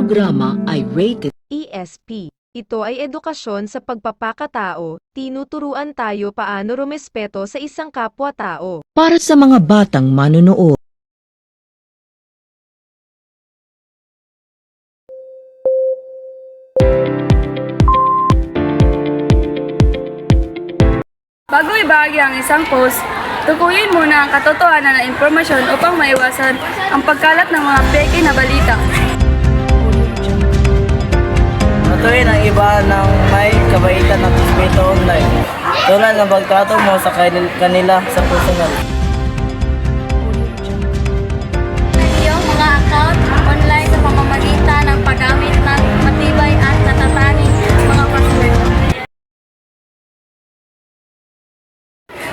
programa ay rated ESP. Ito ay edukasyon sa pagpapakatao, tinuturuan tayo paano rumespeto sa isang kapwa-tao. para sa mga batang manonood. Bago ibahagi ang isang post, tukuyin muna ang katotohanan ng impormasyon upang maiwasan ang pagkalat ng mga peke na balita. Matuin ang iba ng may kabaitan at respeto online, tulad ng pagtrato mo sa kanila sa personal. Iyong mga account online sa pamamagitan ng paggamit ng matibay at natatanging mga password.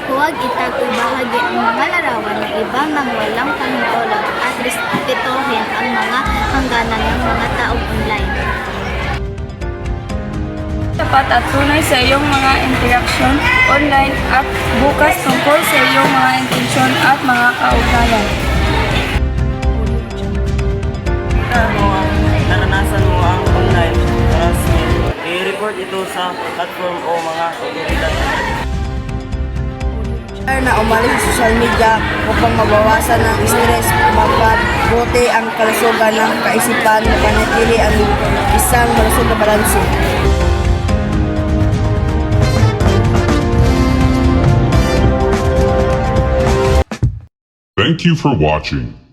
Huwag itag-ibahagi ang mga larawan ng iba nang walang panuntulan at respetuhin ang mga hangganan ng mga taong online. Tapat at tunay sa iyong mga interaksyon online at bukas tungkol sa iyong mga intensyon at mga kaugnayan. Kita mo ang naranasan mo ang online harassment, i-report ito sa platform o mga otoridad. Na umalis sa social media upang mabawasan ang stress, mapabuti ang kalusugan ng kaisipan, mapanatili ang isang malusog na balanse. Thank you for watching.